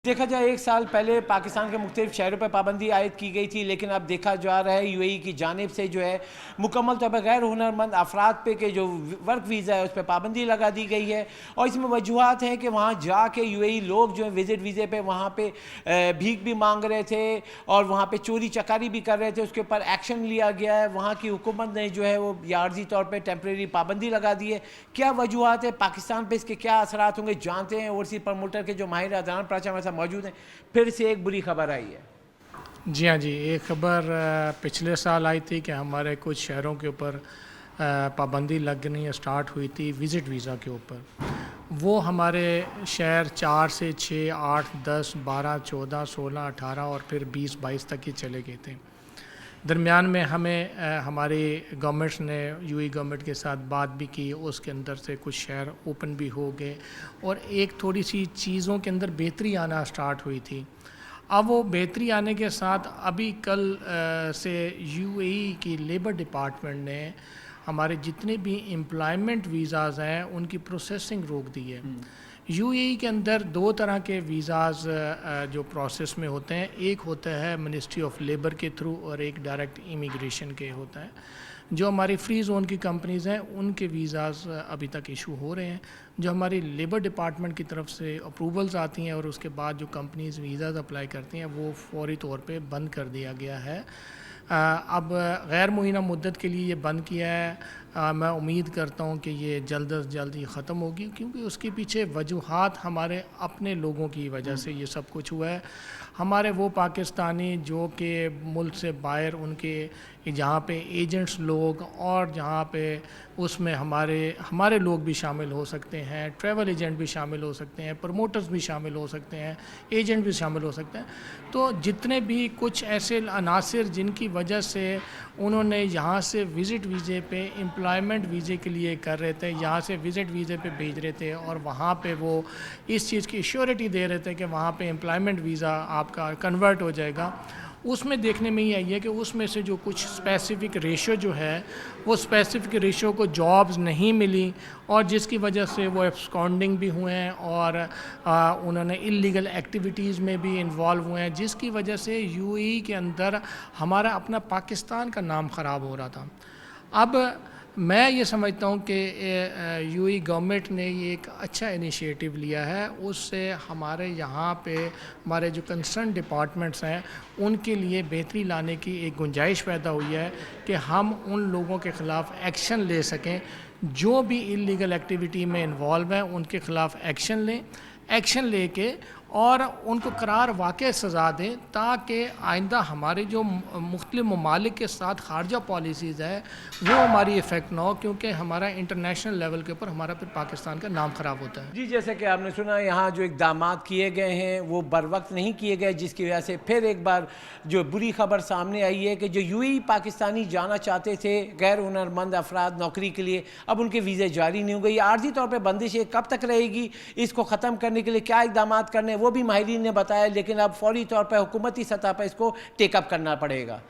देखा जाए एक साल पहले पाकिस्तान के मुख्तलिफ शहरों पर पाबंदी आयद की गई थी, लेकिन अब देखा जा रहा है यूएई की जानिब से जो है मुकम्मल तौर पर गैर हुनरमंद अफराद पे के जो वर्क वीज़ा है उस पर पाबंदी लगा दी गई है। और इसमें वजूहत हैं कि वहाँ जाके यूएई लोग जो है विजिट वीज़े पे वहाँ पे भीख भी मांग रहे थे और वहाँ पे चोरी चकारी भी कर रहे थे। उसके ऊपर एक्शन लिया गया है। वहाँ की हुकूमत ने जो है वो आर्जी तौर पर टेम्प्रेरी पाबंदी लगा दी है। क्या वजूहत है, पाकिस्तान पर इसके क्या असरात होंगे, जानते हैं। ओवरसीज़ प्रमोटर के जो माहिर अदनान प्राचा मौजूद हैं। फिर से एक बुरी खबर आई है। जी हाँ जी, एक खबर पिछले साल आई थी कि हमारे कुछ शहरों के ऊपर पाबंदी लगनी स्टार्ट हुई थी विज़िट वीज़ा के ऊपर। वो हमारे शहर 4 से 6, 8, 10, 12, 14, 16, 18 और फिर 20, 22 तक ही चले गए थे। दरमियान में हमें हमारी गवर्नमेंट्स ने यूएई गवर्नमेंट के साथ बात भी की, उसके अंदर से कुछ शहर ओपन भी हो गए और एक थोड़ी सी चीज़ों के अंदर बेहतरी आना स्टार्ट हुई थी। अब वो बेहतरी आने के साथ अभी कल से यूएई की लेबर डिपार्टमेंट ने हमारे जितने भी एम्प्लॉयमेंट वीज़ाज़ हैं उनकी प्रोसेसिंग रोक दी है। यूएई के अंदर दो तरह के वीज़ाज़ जो प्रोसेस में होते हैं, एक होता है मिनिस्ट्री ऑफ लेबर के थ्रू और एक डायरेक्ट इमिग्रेशन के होता है। जो हमारी फ्री जोन की कंपनीज़ हैं उनके वीज़ाज़ अभी तक इशू हो रहे हैं। जो हमारी लेबर डिपार्टमेंट की तरफ से अप्रूवल्स आती हैं और उसके बाद जो कंपनीज़ वीज़ाज़ अप्लाई करती हैं वो फौरी तौर पे बंद कर दिया गया है। अब गैर मुइना मुद्दत के लिए ये बंद किया है। मैं उम्मीद करता हूँ कि ये जल्द अज़ जल्द ही ख़त्म होगी, क्योंकि उसके पीछे वजूहात हमारे अपने लोगों की वजह से ये सब कुछ हुआ है। हमारे वो पाकिस्तानी जो कि मुल्क से बाहर उनके जहाँ पे एजेंट्स लोग और जहाँ पे उसमें हमारे लोग भी शामिल हो सकते हैं, ट्रैवल एजेंट भी शामिल हो सकते हैं, प्रमोटर्स भी शामिल हो सकते हैं, एजेंट भी शामिल हो सकते हैं। तो जितने भी कुछ ऐसे अनासिर जिनकी वजह से उन्होंने यहाँ से विज़िट वीज़े पे एम्प्लॉयमेंट वीज़े के लिए कर रहे थे, यहाँ से विज़िट वीज़े पे भेज रहे थे और वहाँ पे वो इस चीज़ की श्योरिटी दे रहे थे कि वहाँ पे एम्प्लॉयमेंट वीज़ा आपका कन्वर्ट हो जाएगा। उसमें देखने में ये आई है कि उसमें से जो कुछ स्पेसिफ़िक रेशो जो है वो स्पेसिफ़िक रेशो को जॉब्स नहीं मिली और जिसकी वजह से वो एब्सकॉन्डिंग भी हुए हैं और उन्होंने इल्लीगल एक्टिविटीज़ में भी इन्वॉल्व हुए हैं, जिसकी वजह से यूएई के अंदर हमारा अपना पाकिस्तान का नाम ख़राब हो रहा था। अब मैं ये समझता हूँ कि यूएई गवर्नमेंट ने ये एक अच्छा इनिशिएटिव लिया है। उससे हमारे यहाँ पे हमारे जो कंसर्न डिपार्टमेंट्स हैं उनके लिए बेहतरी लाने की एक गुंजाइश पैदा हुई है कि हम उन लोगों के ख़िलाफ़ एक्शन ले सकें जो भी इल्लीगल एक्टिविटी में इन्वॉल्व हैं, उनके ख़िलाफ़ एक्शन लेके और उनको करार वाक़ई सज़ा दें, ताकि आइंदा हमारे जो मुख्तलिफ़ ममालिक के साथ ख़ारजा पॉलिसीज़ है वो हमारी इफ़ेक्ट ना हो, क्योंकि हमारा इंटरनेशनल लेवल के ऊपर हमारा फिर पाकिस्तान का नाम ख़राब होता है। जी, जैसे कि आपने सुना यहाँ जो इक़दामात किए गए हैं वो बर वक्त नहीं किए गए, जिसकी वजह से फिर एक बार जो बुरी खबर सामने आई है कि जो यूएई पाकिस्तानी जाना चाहते थे गैर हुनरमंद अफराद नौकरी के लिए, अब उनके वीज़े जारी नहीं हो गई। आर्जी तौर पर बंदिश कब तक रहेगी, इसको ख़त्म करने के लिए क्या इक़दामात करने वो भी माहिरीन ने बताया, लेकिन अब फौरी तौर पर हुकूमती सतह पर इसको टेकअप करना पड़ेगा।